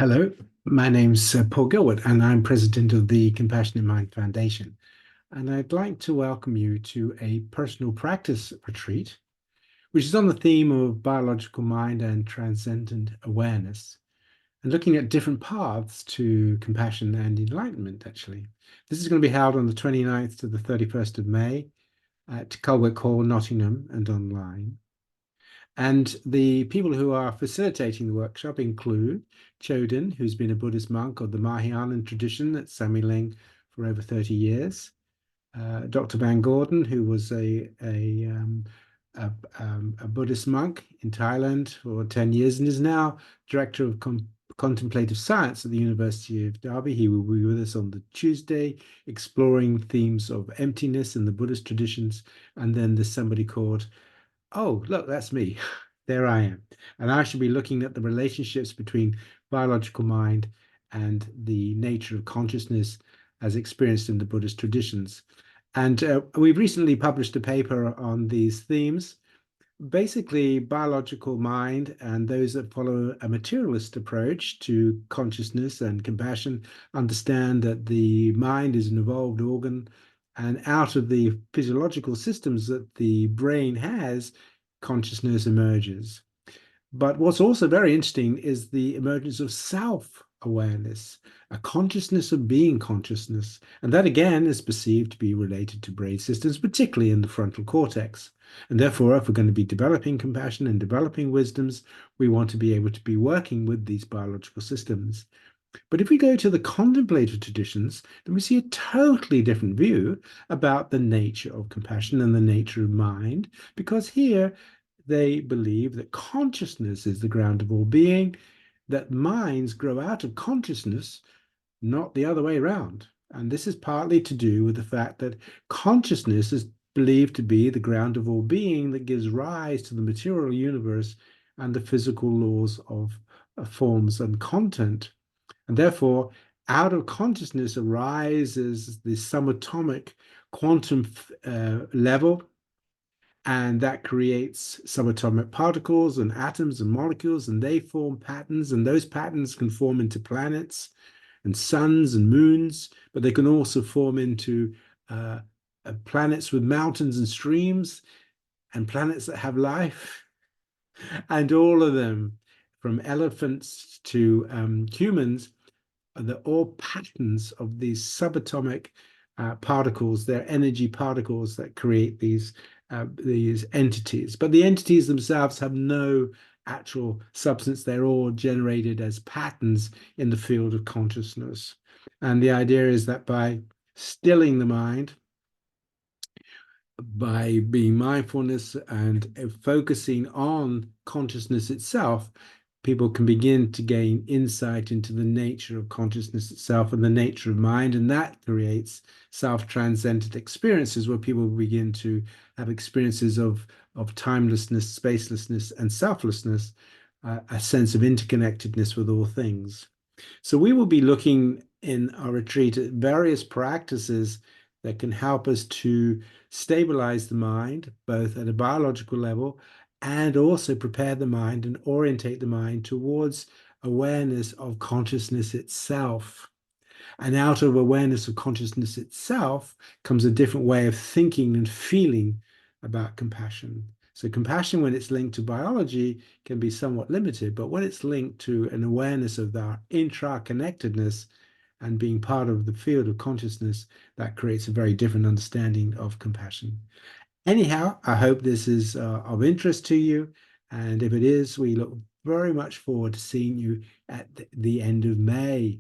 Hello, my name's Paul Gilbert, and I'm president of the Compassionate Mind Foundation. And I'd like to welcome you to a personal practice retreat, which is on the theme of biological mind and transcendent awareness, and looking at different paths to compassion and enlightenment, actually. This is going to be held on the 29th to the 31st of May at Culwick Hall, Nottingham, and online. And the people who are facilitating the workshop include Choden, who's been a Buddhist monk of the Mahayana tradition at Samiling for over 30 years, Dr. Van Gordon, who was a Buddhist monk in Thailand for 10 years and is now director of contemplative science at the University of Derby. He will be with us on the Tuesday, exploring themes of emptiness in the Buddhist traditions. And then there's somebody called, oh, look, that's me. There I am. And I should be looking at the relationships between biological mind and the nature of consciousness as experienced in the Buddhist traditions. And we've recently published a paper on these themes. Basically, biological mind and those that follow a materialist approach to consciousness and compassion understand that the mind is an evolved organ, and out of the physiological systems that the brain has, consciousness emerges. But what's also very interesting is the emergence of self-awareness, a consciousness of being consciousness. And that again is perceived to be related to brain systems, particularly in the frontal cortex. And therefore, if we're going to be developing compassion and developing wisdoms, we want to be able to be working with these biological systems. But if we go to the contemplative traditions, then we see a totally different view about the nature of compassion and the nature of mind, because here they believe that consciousness is the ground of all being, that minds grow out of consciousness, not the other way around. And this is partly to do with the fact that consciousness is believed to be the ground of all being that gives rise to the material universe and the physical laws of forms and content. And therefore, out of consciousness arises the subatomic quantum level, and that creates subatomic particles and atoms and molecules, and they form patterns, and those patterns can form into planets and suns and moons, but they can also form into planets with mountains and streams and planets that have life, and all of them, from elephants to humans, are all patterns of these subatomic particles. They're energy particles that create these entities. But the entities themselves have no actual substance. They're all generated as patterns in the field of consciousness. And the idea is that by stilling the mind, by being mindfulness and focusing on consciousness itself, people can begin to gain insight into the nature of consciousness itself and the nature of mind, and that creates self-transcendent experiences where people begin to have experiences of timelessness, spacelessness, and selflessness, a sense of interconnectedness with all things. So we will be looking in our retreat at various practices that can help us to stabilize the mind, both at a biological level and also prepare the mind and orientate the mind towards awareness of consciousness itself. And out of awareness of consciousness itself comes a different way of thinking and feeling about compassion. So compassion, when it's linked to biology, can be somewhat limited, but when it's linked to an awareness of our intra-connectedness and being part of the field of consciousness, that creates a very different understanding of compassion. Anyhow, I hope this is of interest to you. And if it is, we look very much forward to seeing you at the end of May.